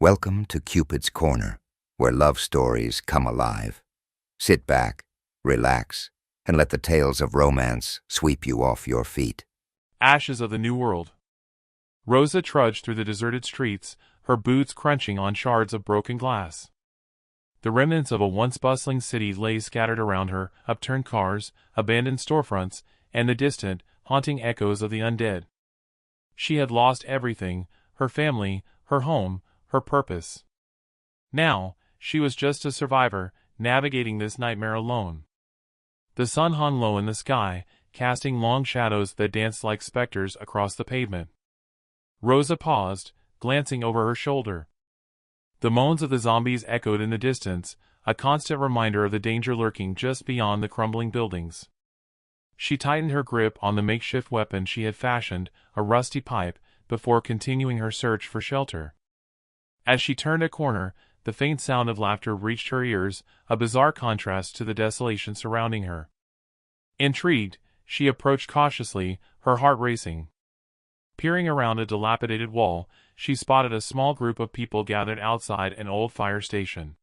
Welcome to Cupid's Corner, where love stories come alive. Sit back, relax, and let the tales of romance sweep you off your feet. Ashes of the New World. Rosa trudged through the deserted streets, her boots crunching on shards of broken glass. The remnants of a once bustling city lay scattered around her, upturned cars, abandoned storefronts, and the distant, haunting echoes of the undead. She had lost everything: her family, her home, her purpose. Now, she was just a survivor, navigating this nightmare alone. The sun hung low in the sky, casting long shadows that danced like specters across the pavement. Rosa paused, glancing over her shoulder. The moans of the zombies echoed in the distance, a constant reminder of the danger lurking just beyond the crumbling buildings. She tightened her grip on the makeshift weapon she had fashioned, a rusty pipe, before continuing her search for shelter. As she turned a corner, the faint sound of laughter reached her ears, a bizarre contrast to the desolation surrounding her. Intrigued, she approached cautiously, her heart racing. Peering around a dilapidated wall, she spotted a small group of people gathered outside an old fire station.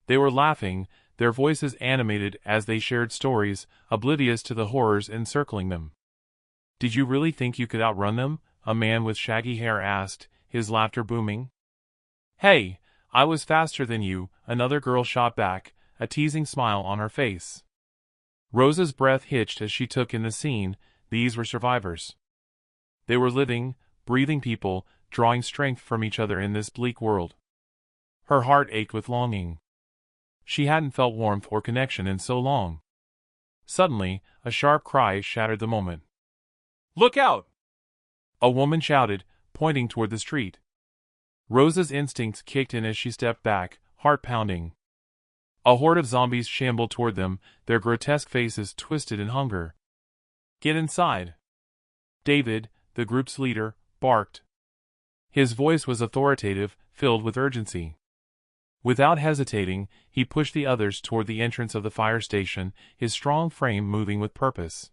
They were laughing, their voices animated as they shared stories, oblivious to the horrors encircling them. "Did you really think you could outrun them?" a man with shaggy hair asked, his laughter booming. "Hey, I was faster than you," another girl shot back, a teasing smile on her face. Rosa's breath hitched as she took in the scene. These were survivors. They were living, breathing people, drawing strength from each other in this bleak world. Her heart ached with longing. She hadn't felt warmth or connection in so long. Suddenly, a sharp cry shattered the moment. "Look out!" a woman shouted, pointing toward the street. Rosa's instincts kicked in as she stepped back, heart pounding. A horde of zombies shambled toward them, their grotesque faces twisted in hunger. "Get inside!" David, the group's leader, barked. His voice was authoritative, filled with urgency. Without hesitating, he pushed the others toward the entrance of the fire station, his strong frame moving with purpose.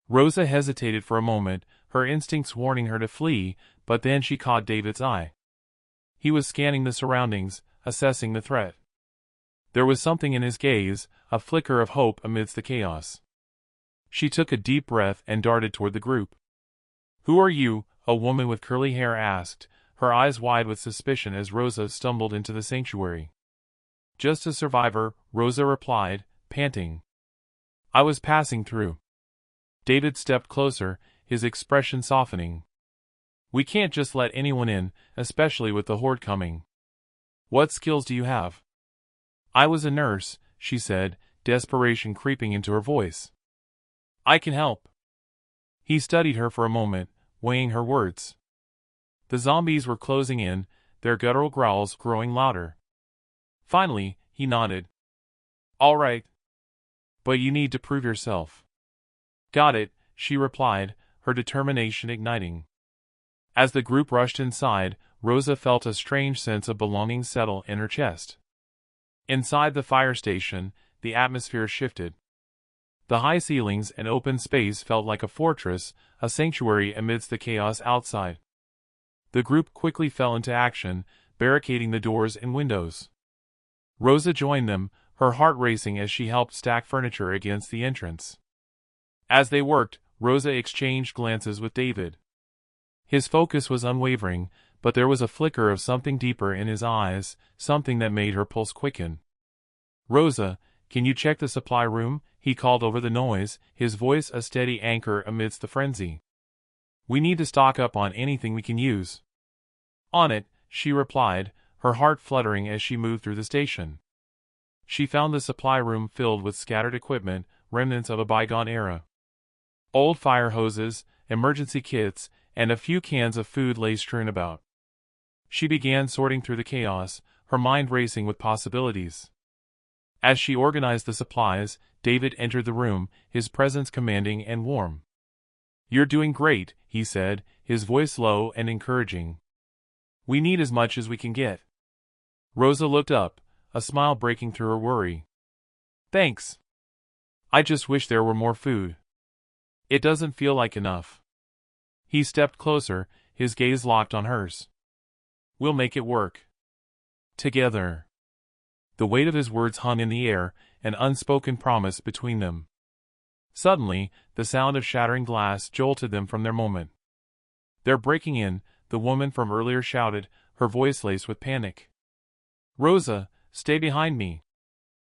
Rosa hesitated for a moment, her instincts warning her to flee, but then she caught David's eye. He was scanning the surroundings, assessing the threat. There was something in his gaze, a flicker of hope amidst the chaos. She took a deep breath and darted toward the group. "Who are you?" a woman with curly hair asked, her eyes wide with suspicion as Rosa stumbled into the sanctuary. "Just a survivor," Rosa replied, panting. "I was passing through." David stepped closer, his expression softening. "We can't just let anyone in, especially with the horde coming. What skills do you have?" "I was a nurse," she said, desperation creeping into her voice. "I can help." He studied her for a moment, weighing her words. The zombies were closing in, their guttural growls growing louder. Finally, he nodded. "All right. But you need to prove yourself." "Got it," she replied, her determination igniting. As the group rushed inside, Rosa felt a strange sense of belonging settle in her chest. Inside the fire station, the atmosphere shifted. The high ceilings and open space felt like a fortress, a sanctuary amidst the chaos outside. The group quickly fell into action, barricading the doors and windows. Rosa joined them, her heart racing as she helped stack furniture against the entrance. As they worked, Rosa exchanged glances with David. His focus was unwavering, but there was a flicker of something deeper in his eyes, something that made her pulse quicken. "Rosa, can you check the supply room?" he called over the noise, his voice a steady anchor amidst the frenzy. "We need to stock up on anything we can use." "On it," she replied, her heart fluttering as she moved through the station. She found the supply room filled with scattered equipment, remnants of a bygone era. Old fire hoses, emergency kits, and a few cans of food lay strewn about. She began sorting through the chaos, her mind racing with possibilities. As she organized the supplies, David entered the room, his presence commanding and warm. "You're doing great," he said, his voice low and encouraging. "We need as much as we can get." Rosa looked up, a smile breaking through her worry. "Thanks. I just wish there were more food. It doesn't feel like enough." He stepped closer, his gaze locked on hers. We'll make it work. Together. The weight of his words hung in the air, an unspoken promise between them. Suddenly, the sound of shattering glass jolted them from their moment. "They're breaking in," the woman from earlier shouted, her voice laced with panic. "Rosa, stay behind me,"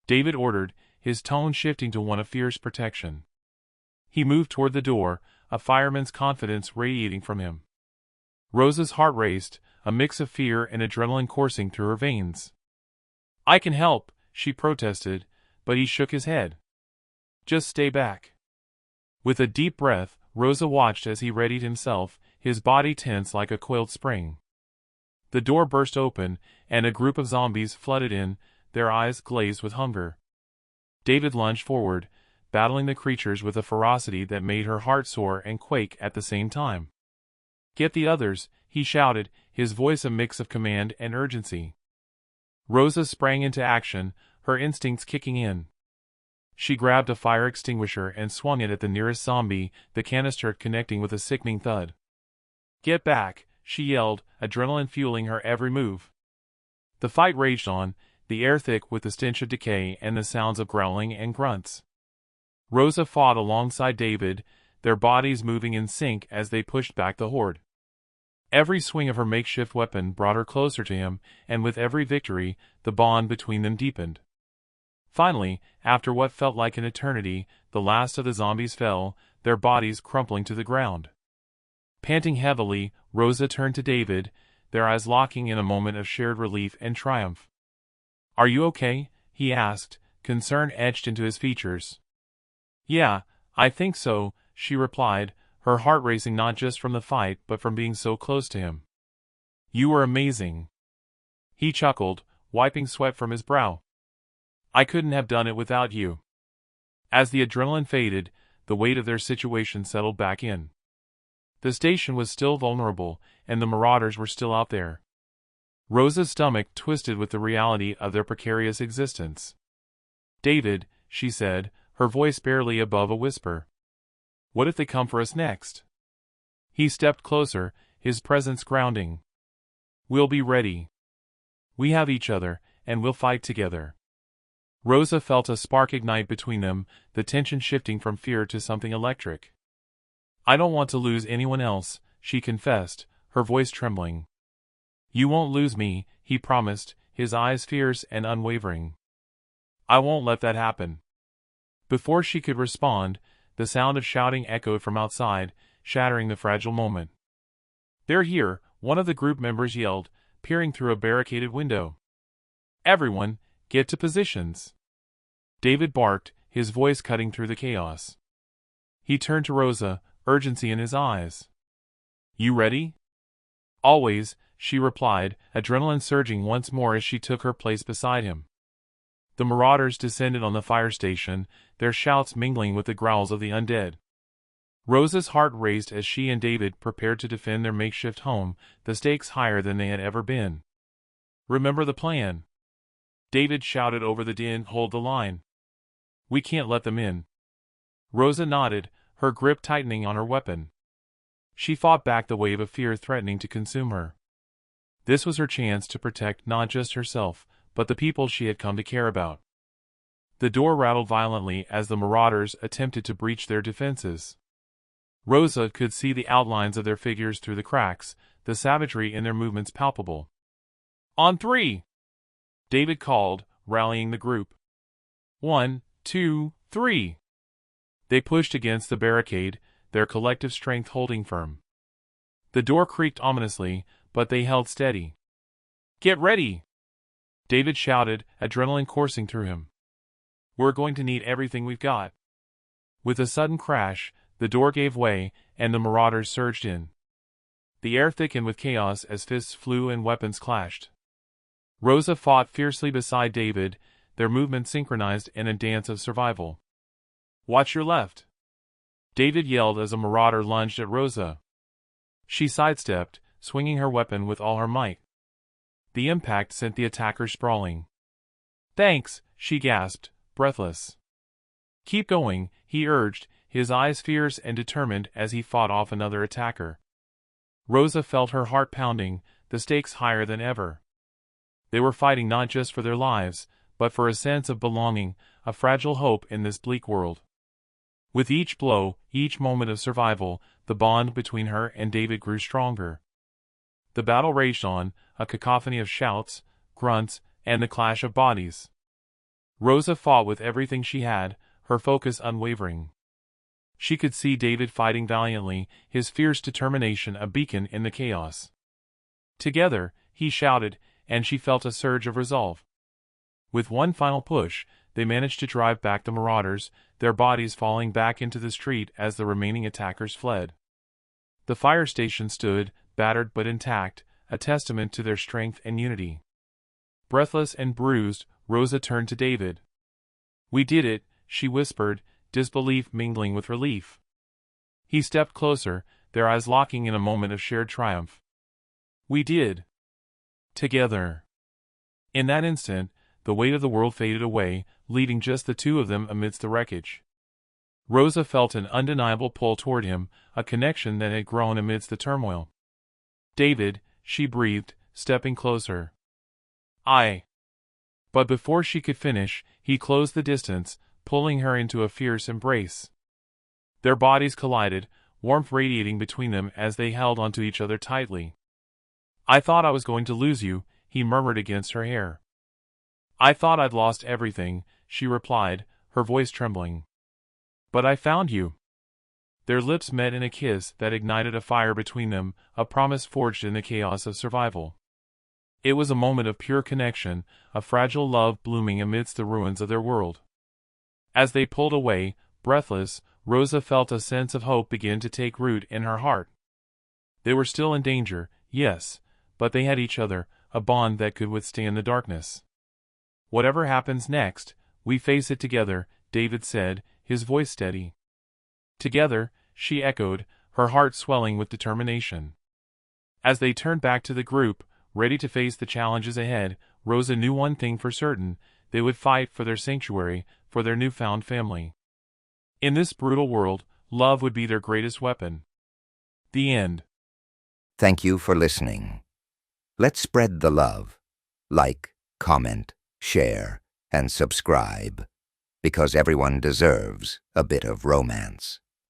David ordered, his tone shifting to one of fierce protection. He moved toward the door, a fireman's confidence radiating from him. Rosa's heart raced, a mix of fear and adrenaline coursing through her veins. "I can help," she protested, but he shook his head. "Just stay back." With a deep breath, Rosa watched as he readied himself, his body tense like a coiled spring. The door burst open, and a group of zombies flooded in, their eyes glazed with hunger. David lunged forward, battling the creatures with a ferocity that made her heart soar and quake at the same time. "Get the others," he shouted, his voice a mix of command and urgency. Rosa sprang into action, her instincts kicking in. She grabbed a fire extinguisher and swung it at the nearest zombie, the canister connecting with a sickening thud. "Get back," she yelled, adrenaline fueling her every move. The fight raged on, the air thick with the stench of decay and the sounds of growling and grunts. Rosa fought alongside David, their bodies moving in sync as they pushed back the horde. Every swing of her makeshift weapon brought her closer to him, and with every victory, the bond between them deepened. Finally, after what felt like an eternity, the last of the zombies fell, their bodies crumpling to the ground. Panting heavily, Rosa turned to David, their eyes locking in a moment of shared relief and triumph. "Are you okay?" he asked, concern etched into his features. "Yeah, I think so," she replied, her heart racing not just from the fight but from being so close to him. "You were amazing." He chuckled, wiping sweat from his brow. "I couldn't have done it without you." As the adrenaline faded, the weight of their situation settled back in. The station was still vulnerable, and the Marauders were still out there. Rosa's stomach twisted with the reality of their precarious existence. "David," she said, her voice barely above a whisper. "What if they come for us next?" He stepped closer, his presence grounding. "We'll be ready. We have each other, and we'll fight together." Rosa felt a spark ignite between them, the tension shifting from fear to something electric. "I don't want to lose anyone else," she confessed, her voice trembling. "You won't lose me," he promised, his eyes fierce and unwavering. "I won't let that happen." Before she could respond, the sound of shouting echoed from outside, shattering the fragile moment. "They're here," one of the group members yelled, peering through a barricaded window. "Everyone, get to positions." David barked, his voice cutting through the chaos. He turned to Rosa, urgency in his eyes. "You ready?" "Always," she replied, adrenaline surging once more as she took her place beside him. The Marauders descended on the fire station, their shouts mingling with the growls of the undead. Rosa's heart raced as she and David prepared to defend their makeshift home, the stakes higher than they had ever been. "Remember the plan," David shouted over the din. "Hold the line. We can't let them in." Rosa nodded, her grip tightening on her weapon. She fought back the wave of fear threatening to consume her. This was her chance to protect not just herself, but the people she had come to care about. The door rattled violently as the Marauders attempted to breach their defenses. Rosa could see the outlines of their figures through the cracks, the savagery in their movements palpable. "On three!" David called, rallying the group. 1, 2, 3. They pushed against the barricade, their collective strength holding firm. The door creaked ominously, but they held steady. "Get ready!" David shouted, adrenaline coursing through him. "We're going to need everything we've got." With a sudden crash, the door gave way, and the Marauders surged in. The air thickened with chaos as fists flew and weapons clashed. Rosa fought fiercely beside David, their movements synchronized in a dance of survival. "Watch your left!" David yelled as a Marauder lunged at Rosa. She sidestepped, swinging her weapon with all her might. The impact sent the attacker sprawling. "Thanks," she gasped, breathless. "Keep going," he urged, his eyes fierce and determined as he fought off another attacker. Rosa felt her heart pounding, the stakes higher than ever. They were fighting not just for their lives, but for a sense of belonging, a fragile hope in this bleak world. With each blow, each moment of survival, the bond between her and David grew stronger. The battle raged on, a cacophony of shouts, grunts, and the clash of bodies. Rosa fought with everything she had, her focus unwavering. She could see David fighting valiantly, his fierce determination a beacon in the chaos. Together, he shouted, and she felt a surge of resolve. With one final push, they managed to drive back the Marauders, their bodies falling back into the street as the remaining attackers fled. The fire station stood, battered but intact, a testament to their strength and unity. Breathless and bruised, Rosa turned to David. "We did it," she whispered, disbelief mingling with relief. He stepped closer, their eyes locking in a moment of shared triumph. "We did. Together." In that instant, the weight of the world faded away, leaving just the two of them amidst the wreckage. Rosa felt an undeniable pull toward him, a connection that had grown amidst the turmoil. "David," she breathed, stepping closer. "I." But before she could finish, he closed the distance, pulling her into a fierce embrace. Their bodies collided, warmth radiating between them as they held onto each other tightly. "I thought I was going to lose you," he murmured against her hair. "I thought I'd lost everything," she replied, her voice trembling. "But I found you." Their lips met in a kiss that ignited a fire between them, a promise forged in the chaos of survival. It was a moment of pure connection, a fragile love blooming amidst the ruins of their world. As they pulled away, breathless, Rosa felt a sense of hope begin to take root in her heart. They were still in danger, yes, but they had each other, a bond that could withstand the darkness. "Whatever happens next, we face it together," David said, his voice steady. "Together," she echoed, her heart swelling with determination. As they turned back to the group, ready to face the challenges ahead, Rosa knew one thing for certain: they would fight for their sanctuary, for their newfound family. In this brutal world, love would be their greatest weapon. The end. Thank you for listening. Let's spread the love. Like, comment, share, and subscribe, because everyone deserves a bit of romance.